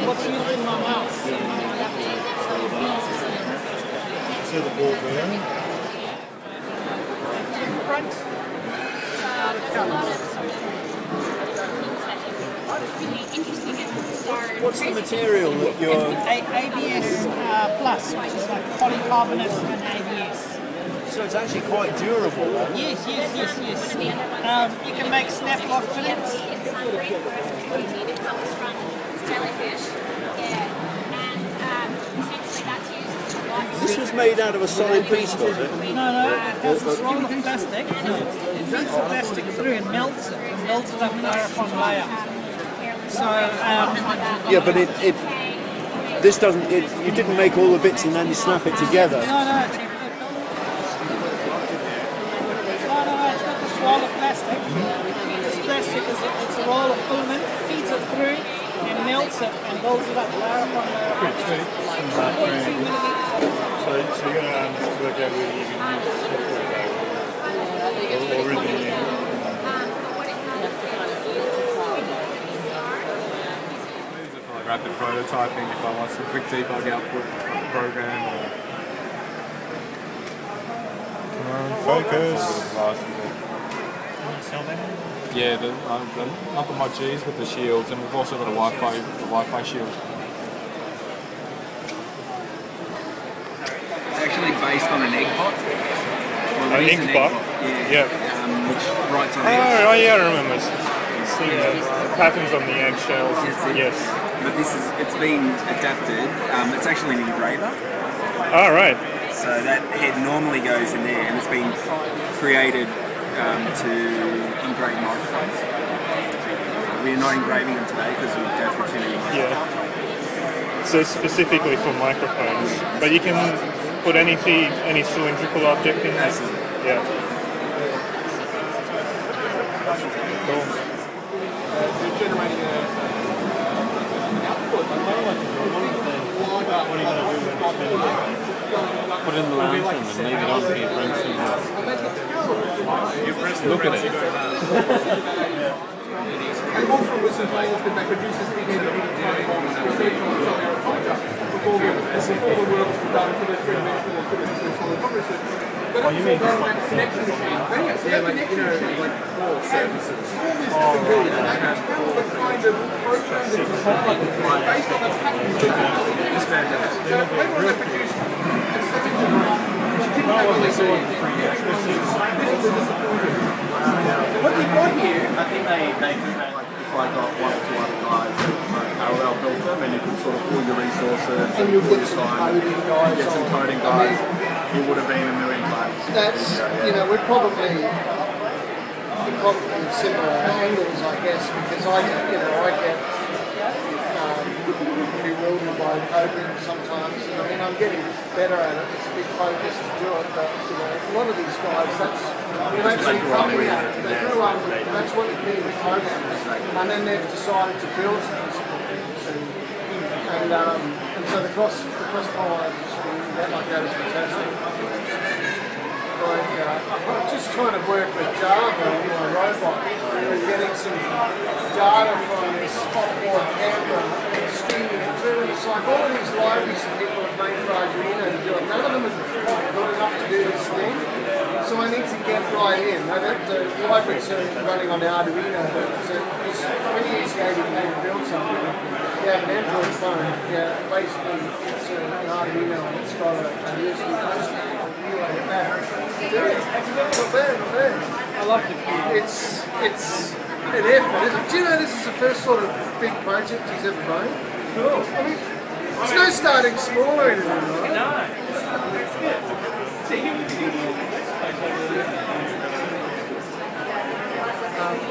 What's used in my mouth? See the ball there? Front. What's the material that you're... ABS plus, which is like polycarbonate and ABS. So it's actually quite durable. Yes. You can make snap lock fittings. This was made out of a solid piece, was it? No, it has this roll of plastic. It feeds the plastic through and melts it up layer upon layer. So, yeah, but this doesn't, you didn't make all the bits and then you snap it together. No, it's got this roll of plastic. This plastic it's a roll of filament, feeds it through and melts it and builds it up layer upon layer. So you're going to work out whether you can use software or really rapid prototyping if I want some quick debug output program or focus. Yeah, not the mod Gs with the shields, and we've also got a Wi-Fi shield. It's actually based on an egg pot. An egg pot? Yeah. Which writes on eggs. Oh, yeah, I remember. The patterns on the eggshells. Yes. But it's been adapted. It's actually an engraver. Oh, right. So that head normally goes in there, and it's been created to engrave microphones. We're not engraving them today because we go through too many microphones. Yeah. So specifically for microphones, but you can put any cylindrical object in there. Absolutely. Yeah. Cool. We're generating an output. What are you going to do? Put it in the lantern and leave it on for your friends to look at it. And Hawthorn was involved in that produces the before the work was done for the three-dimensional progressive. But you mean that connection machine? Yeah, like, like four services. All these different buildings, and that kind of program that is based on the patterns that so later on they produced what we got here, I think they like if I got one or two other guys that parallel built them, and you could sort of pool your resources and you get some coding guys, it would have been $1 million. That's we're probably similar angles, I guess, because I get bewildered by coding sometimes. I mean, I'm getting better at it. It's a big focus to do it, but a lot of these guys, that's actually coming at it. They grew up with it. That's what it means, programs, and then they've decided to build some things, and so the cross pollination like that is fantastic. I'm just trying to work with Java on my robot. We're getting some data from this Hawthorn Campus and streaming it through. It's like all of these libraries that people have made for Arduino to do it. None of them are quite good enough to do this thing. So I need to get right in. The libraries are running on the Arduino. So it's pretty easy to build something. You have an Android phone. Yeah, basically it's an Arduino and it's got a USB post. I like the key. It's an effort, isn't it? Do you know this is the first sort of big project he's ever made? Cool. I mean, there's no starting small or anything, right? No.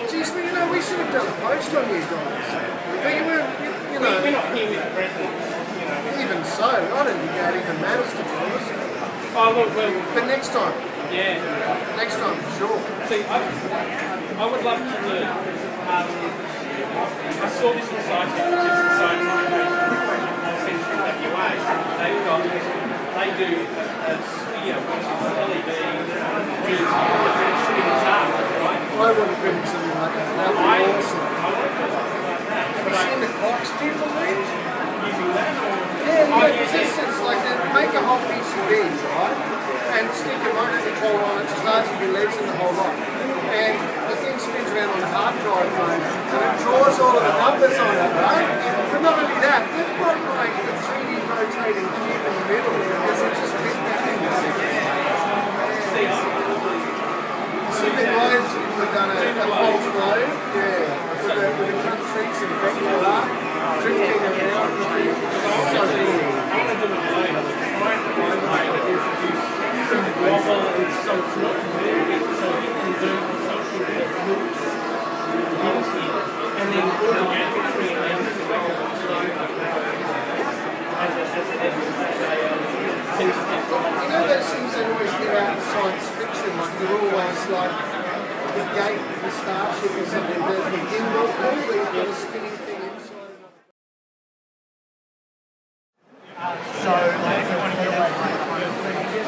Geez, well, we should have done a post on you guys. But we're not here with the president. Even so, I don't think that even matters, to be honest. Oh, look, but next time. Yeah. Next time, for sure. See, I would love to do. I saw this recital, which is the scientific centre at UA. They do a sphere, which is LED with spinning charge, right? would have been something like that. That would be awesome. Have you seen the clocks differently? Yeah, like resistance, like make a whole piece of bead, right? And stick a motor control on it to start to be leads in the whole lot. And the thing spins around on the hard drive phone and it draws all of the numbers on it, right? But not only that, they've got like a 3D rotating cube in the middle because it just fit that in the Super globes, we've done a pulse globe, with the countries and vector drifting around. You know those things that always get out in science fiction, like they're always like the gate, the starship or something, the gimbal, where you've got a spinning thing inside. So if you want to get away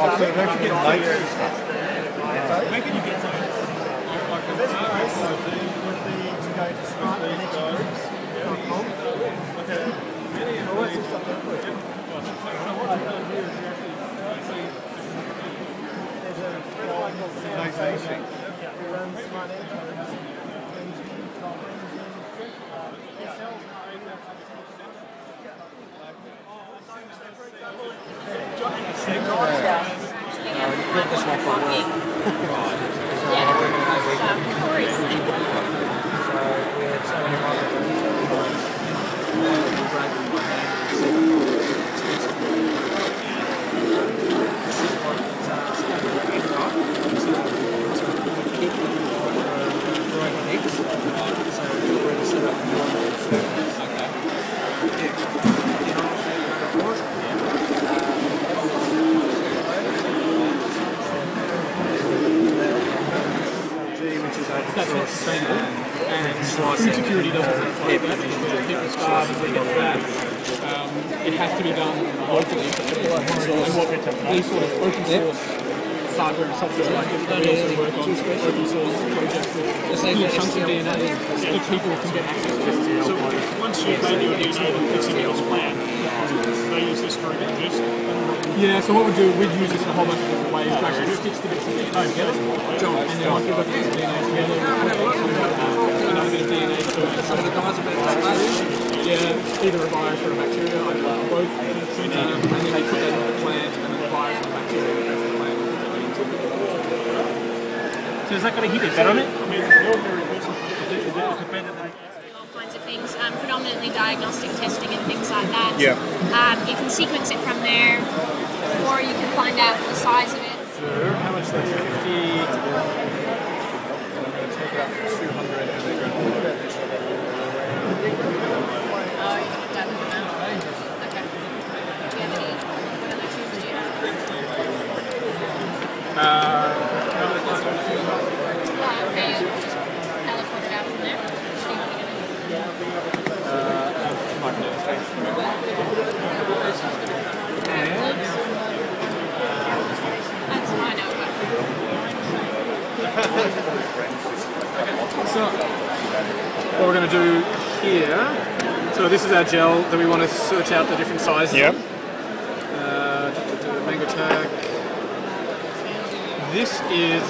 so if you get later and stuff. Where can you get to? The best place would be to go to smartmanagement.com. All that sort of stuff there. There's a guy called Sam. He runs Smart Management. He sells this one for work. That's not sustainable, and food security doesn't reflect that. People starve and they get fat. It has to be done locally. And what these sort of open source hardware and software like this, we also work on open source projects with little chunks of DNA that people can get access to. So once you've made your DNA with PCB's plan, they use this for reproducing. Yeah, so what we do, we'd use this in a whole bunch of different ways to actually stitch the bits of DNA together. And then once we've got the bits of DNA together, another bit of DNA to some of the guys about bacteria. Yeah, either a virus or a bacteria, both. And then they put that in the plant, and then the virus or the bacteria affects the plant. So is that going to hit it better on it? I mean, the ordinary person is it better than all kinds of things, predominantly diagnostic testing and things like that. Yeah. You can sequence it from there, or you can find out the size of it. So how much is that? 50. I'm going to take it up to 200 and then go to that. Oh, you haven't done the amount. Okay. Do you have any other tubes do you have? Okay, just teleport it out from there. That's I know about. So, what we're going to do here, so this is our gel that we want to search out the different sizes. Yep. Mango tack. This is...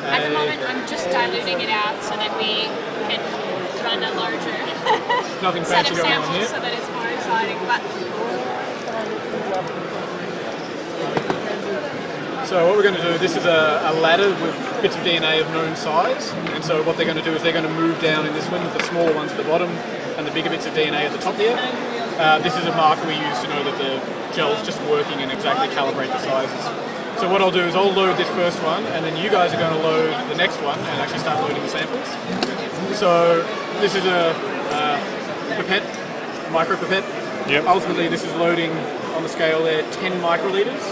At the moment, I'm just diluting it out so that we can run a larger nothing set fancy of going on samples here. so that it's more exciting. But so what we're going to do, this is a ladder with bits of DNA of known size, and so what they're going to do is they're going to move down in this one with the smaller ones at the bottom and the bigger bits of DNA at the top here. This is a marker we use to know that the gel's just working and exactly calibrate the sizes. So what I'll do is I'll load this first one, and then you guys are going to load the next one and actually start loading the samples. So this is a pipette, micro pipette. Yep. Ultimately this is loading on the scale there 10 microliters,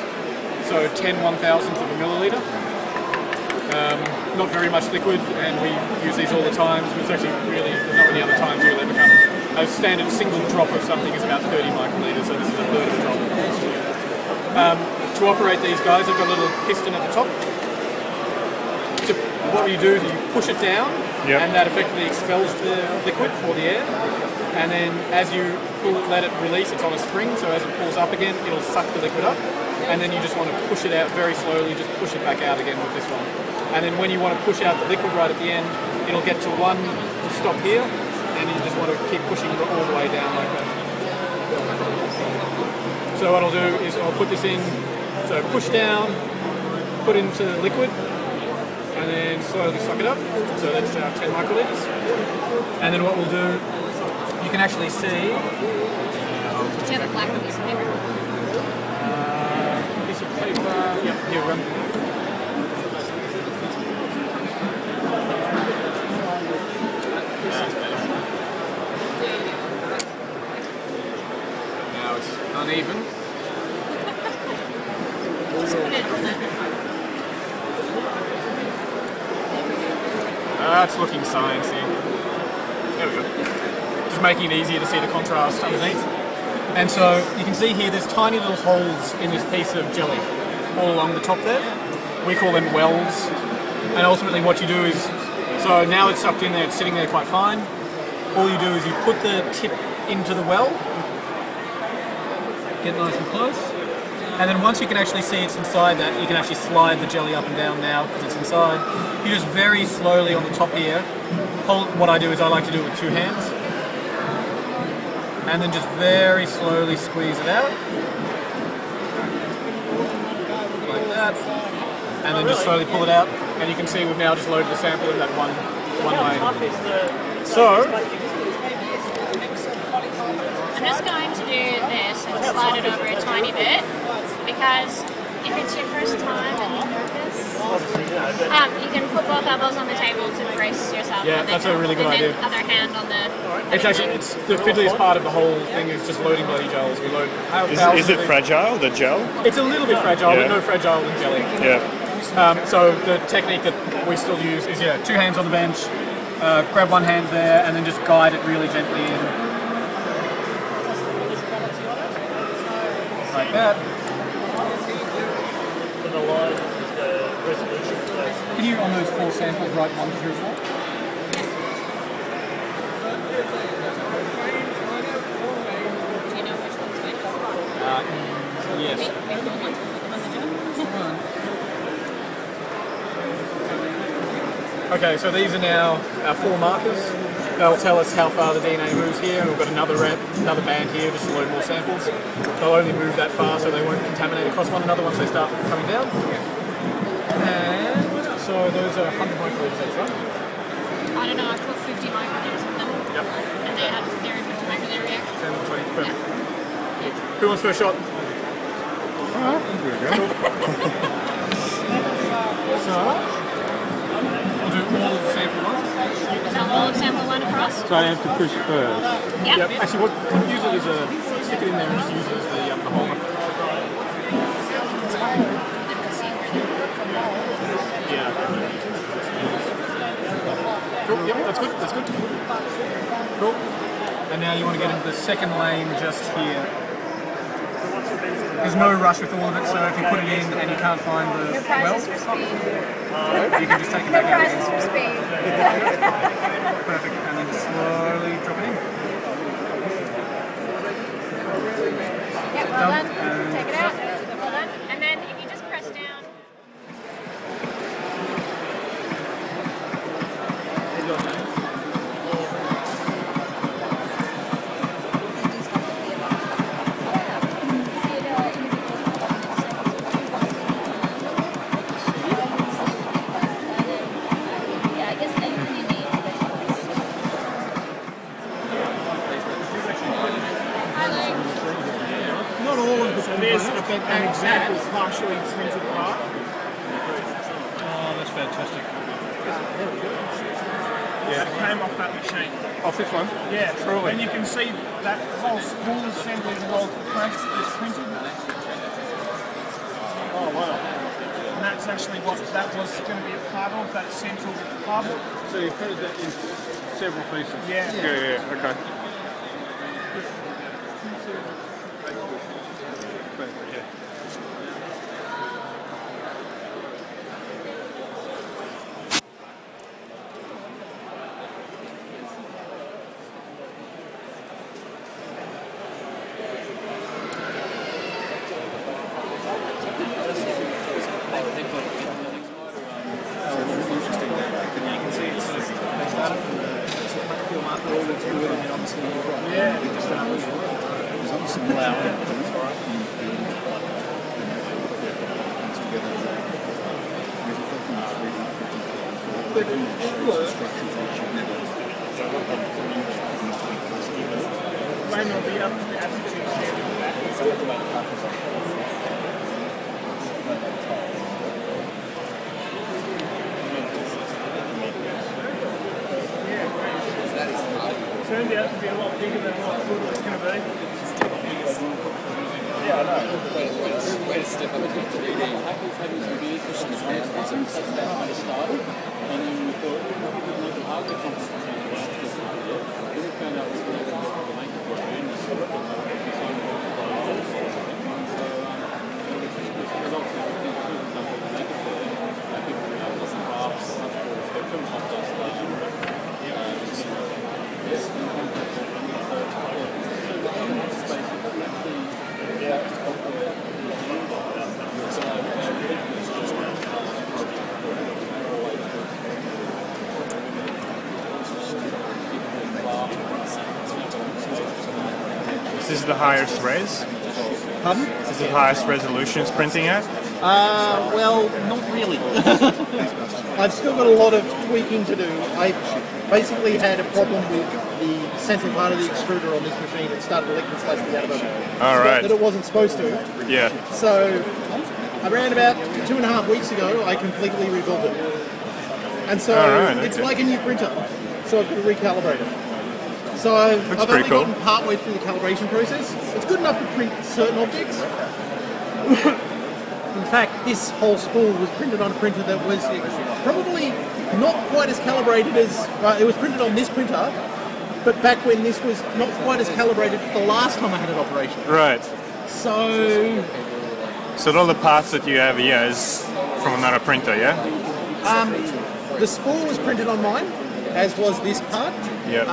so 10 1,000ths of a milliliter. Not very much liquid, and we use these all the time. So it's actually really, there's not many other times you'll ever come. A standard single drop of something is about 30 microliters, so this is a third of a drop. To operate these guys, I've got a little piston at the top. To what you do is you push it down, Yep. and that effectively expels the liquid or the air. And then as you let it release, it's on a spring, so as it pulls up again, it'll suck the liquid up. And then you just want to push it out very slowly, just push it back out again with this one. And then when you want to push out the liquid right at the end, it'll get to one stop here, and you just want to keep pushing it all the way down like that. So what I'll do is I'll put this in, so push down, put into the liquid, and then slowly suck it up. So that's 10 microliters. And then what we'll do, you can actually see. Do you have a black piece of paper? Piece of paper. Yep, here we go. Now it's uneven. Just put it on that. That's looking sciencey. There we go. Just making it easier to see the contrast underneath. And so you can see here there's tiny little holes in this piece of jelly all along the top there. We call them wells. And ultimately what you do is, so now it's sucked in there, it's sitting there quite fine. All you do is you put the tip into the well, get nice and close. And then once you can actually see it's inside that, you can actually slide the jelly up and down now because it's inside. You just very slowly on the top here, what I do is I like to do it with 2 hands. And then just very slowly squeeze it out. Like that. And then just slowly pull it out. And you can see we've now just loaded the sample in that one way. So, I'm just going to do this and slide it over a tiny bit, because if it's your first time and you're nervous, you can put both elbows on the table to brace yourself. Yeah, that's a really good idea. Other hand on the. It's actually the fiddliest part of the whole thing is just loading bloody gels. We load. Is it fragile, the gel? It's a little bit fragile, but no fragile than jelly. Yeah. So the technique that we still use is 2 hands on the bench, grab one hand there, and then just guide it really gently in. Like that. Can you, on those 4 samples, write 1 through 4? Do you know which one's which? Yes. Okay, so these are now our 4 markers. They'll tell us how far the DNA moves here. We've got another band here just to load more samples. They'll only move that far so they won't contaminate across one another once they start coming down. And so those are 100 microliters each, right? I don't know, I put 50 microliters in them. Yep. And they had their 50 microliter reactor. 10 to 20, perfect. Yeah. Who wants first shot? So, we'll do all of the sample ones. Is that all of sample 1 across? So I have to push first. Yep. Actually, what use it as a stick it in there and just use it as the holder. Yeah. Cool. Yep, that's good. That's good. Cool. And now you want to get into the second lane just here. There's no rush with all of it, so if you put it in and you can't find the well, you can just take it back out again. For speed. Perfect. And then just slowly drop it in. Yep, well done. Take it out. Well done. And then if you just press down. An example partially printed part. Oh, that's fantastic. Yeah, it came off that machine. Off this one? Yeah, Truly. and you can see that whole spool assembly, the whole press is printed. Oh, wow. And that's actually what that was going to be a part of, that central hub. So you printed that in several pieces? Yeah. Yeah, okay. Turned out to be a lot bigger than what I thought it was going to be. Yeah, I know. Way to step up into 3D. Having some beers, pushing the standards, and setting that kind of style. And then we thought, what we could look at art competition. Then we found out it was really good for the Maker Faire and the sort of design of the results of everything through the stuff of the Maker Faire. I think we have some crafts, some spectrum, some just This is the highest res? Pardon? This is the highest resolution it's printing at? Well, not really. I've still got a lot of tweaking to do. I basically had a problem with the central part of the extruder on this machine. It started leaking slightly out of it. Alright. That it wasn't supposed to. Yeah. So, around about 2.5 weeks ago, I completely rebuilt it. And so, it's like a new printer. So I've got to recalibrate it. So I've only gotten part way through the calibration process. It's good enough to print certain objects. In fact, this whole spool was printed on a printer that was probably not quite as calibrated as... it was printed on this printer, but back when this was not quite as calibrated the last time I had it operation. Right. So all the parts that you have here is from another printer, yeah? The spool was printed on mine, as was this part. Yep.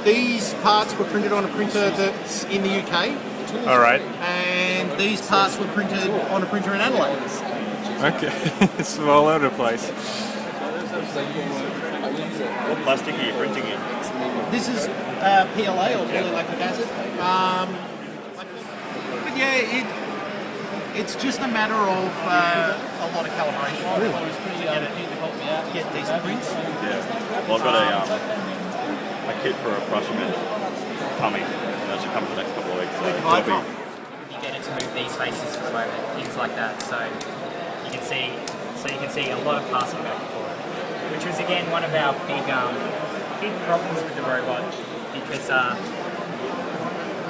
These parts were printed on a printer that's in the UK. All right. And these parts were printed on a printer in Adelaide. Okay, it's all over the place. What plastic are you printing in? This is PLA or polylactic acid. But yeah, it's just a matter of a lot of calibration to get decent prints. Yeah. Well, I've got a kit for a brush image coming, and that should come in the next couple of weeks. So You get it to move these faces for the moment, things like that. So you can see a lot of passing back and forth, which was again one of our big problems with the robot, because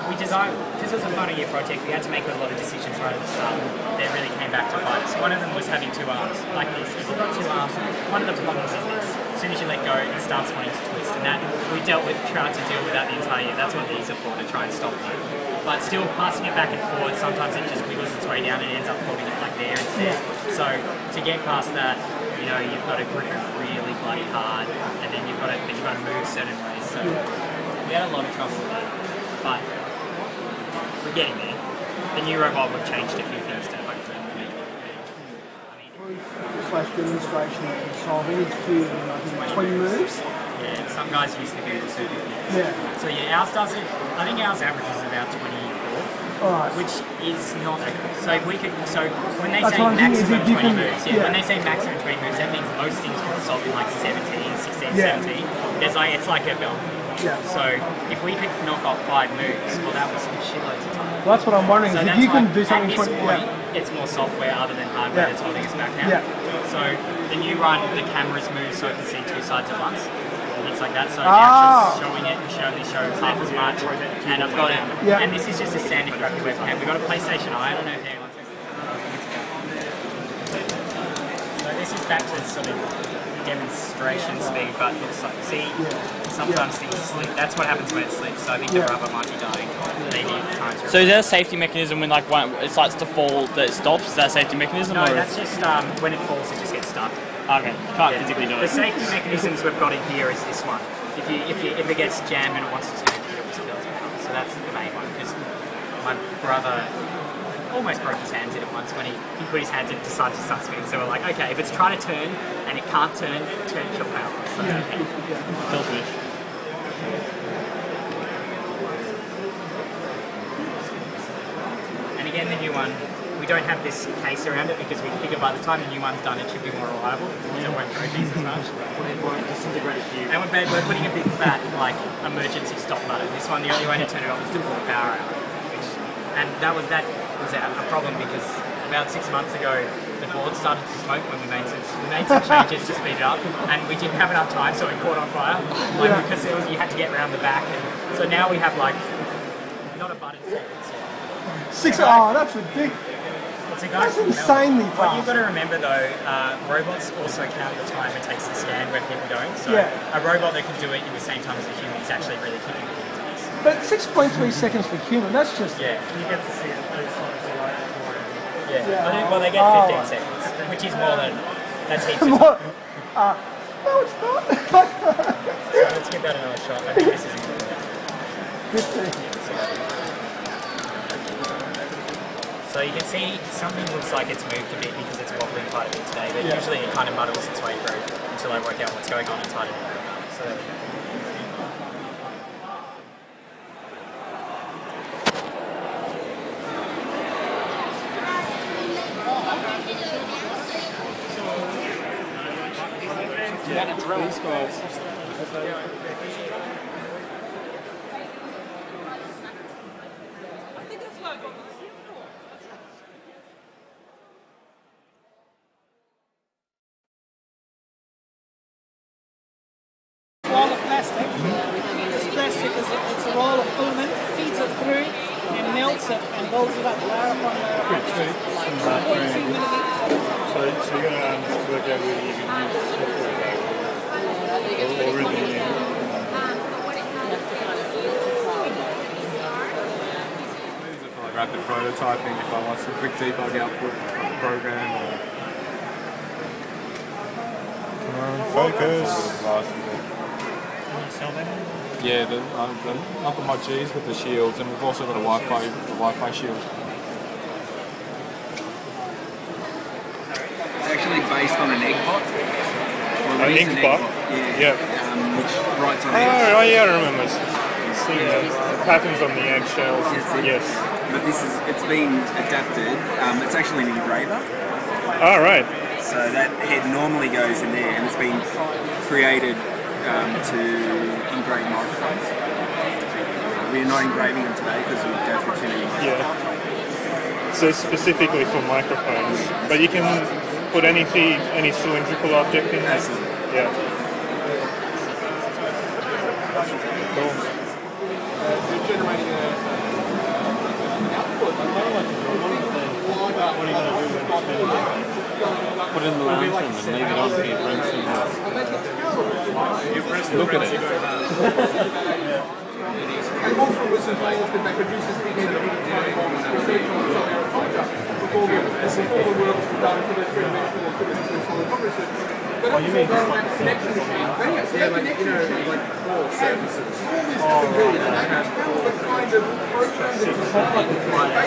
we designed, because it was a final year project, we had to make a lot of decisions right at the start that really came back to bite us. One of them was having two arms like this. If you've got two arms, one of the problems is this: as soon as you let go, it starts wanting to twist, and that we tried to deal with that the entire year. That's what these are for, to try and stop it. But still passing it back and forth, sometimes it just wiggles its way down and ends up holding it like there instead. So to get past that, you know, you've got to grip it really bloody hard, and then you've got to move certain ways. So we had a lot of trouble with it, but we're getting there. The new robot would change a few things to hopefully make it. Slash demonstration of solving is to 20 moves. Yeah, some guys use the Google too. Yeah. So yeah, ours does it. I think ours averages about 24. Alright. Which is not a, so if we could, so when they say maximum 20 moves, when they say maximum 20 moves, that means most things can solve in like 17, 16, 17. There's like, it's like a belt. Yeah. So if we could knock off 5 moves, well that was some shitloads of time. Well, that's what I'm wondering. So if you can do something at this point, it's more software other than hardware that's holding us back now. Yeah. So the new run, the cameras move so it can see two sides at once. Things like that, so the action's showing it, we only show half as much, and I've got it, and this is just a standard graphic webcam. We've got a PlayStation Eye, I don't know if anyone's so this is back to sort of demonstration speed, but looks like, see, sometimes things slip. That's what happens when it slips, so I think the rubber might be dying. They need time to So is there a safety mechanism when like it starts to fall that it stops? Is that a safety mechanism? No, or? that's just when it falls it just gets stuck. Okay, can't physically do it. The safety mechanisms we've got in here is this one. If it gets jammed and it wants to turn, it just kills it. So that's the main one, because my brother almost broke his hands in it once when he put his hands in and decided to start spinning. So we're like, okay, if it's trying to turn and it can't turn, kill power. So, Kill switch. again, the new one, we don't have this case around it because we figure by the time the new one's done, it should be more reliable, so it won't break these as much. And we're putting a big fat emergency stop button. This one, the only way to turn it off is to pull the power out. And that was a problem because about 6 months ago, the board started to smoke when we made some changes to speed it up, and we didn't have enough time, so it caught on fire. Because you had to get around the back, and so now we have not a button set. Oh, that's ridiculous. That's insanely fast. What you've got to remember though, robots also count the time it takes to scan when people don't. So a robot that can do it in the same time as a human is actually really keeping the details. But 6.3 seconds for human, that's just... Yeah, you get to see it. Yeah. Well, they get 15 seconds, which is more than... That's heaps of time. No, it's not. So let's give that another shot. I think this is important. 15. So you can see something looks like it's moved a bit because it's wobbling quite a bit today, but usually it kind of muddles its way through until I work out what's going on inside it. So there we go. These guys. Roll of plastic. This plastic it's a roll of filament, feeds it through and melts it and builds it up layer upon layer upon layer. 0.2 millimeters at a time. So you're going to work out whether you can use software or really rapid prototyping if I want some quick debug output program or... focus. Yeah, not the mod Gs with the shields, and we've also got a Wi-Fi shield. It's actually based on an egg bot. An egg bot? Yeah. Which writes on eggs. Oh yeah, I remember. Seeing the patterns on the eggshells. Yes. But it's been adapted. It's actually an engraver. Oh, right. So that head normally goes in there, and it's been created to engrave microphones. We're not engraving them today because we go through too many microphones. Yeah. So specifically for microphones, but you can put any cylindrical object in there. Yeah. Cool. You're generating an output. What are you going to do? Put it in the lantern and leave it on for your friends to look at it. And also with some things that produces the end of the before the work is done for the three-dimensional or two-dimensional solid progressive. But you mean like connection machine? Yeah, like four surfaces. All this the kind of program that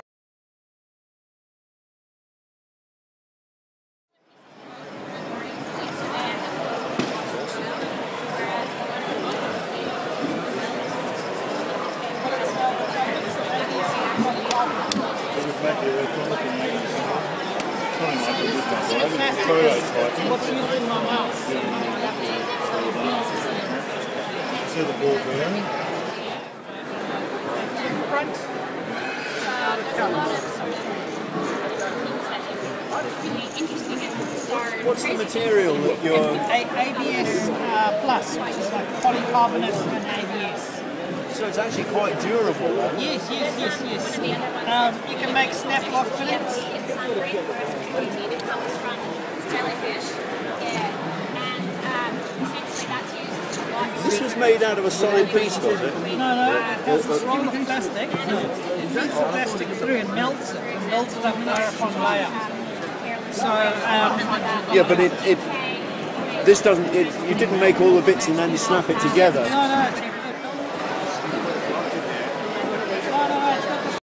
What's used in my house? See the ball there? Front. What's the material that you're... ABS plus, which is like polycarbonate and ABS. So it's actually quite durable. Yes. You can make snap lock fittings. It comes from jellyfish, and essentially that's used to light. This was made out of a solid piece, was it? No, it has this roll of plastic. It feeds the plastic through and melts it up layer upon layer. So, yeah, but this doesn't, you didn't make all the bits and then you snap it together. No,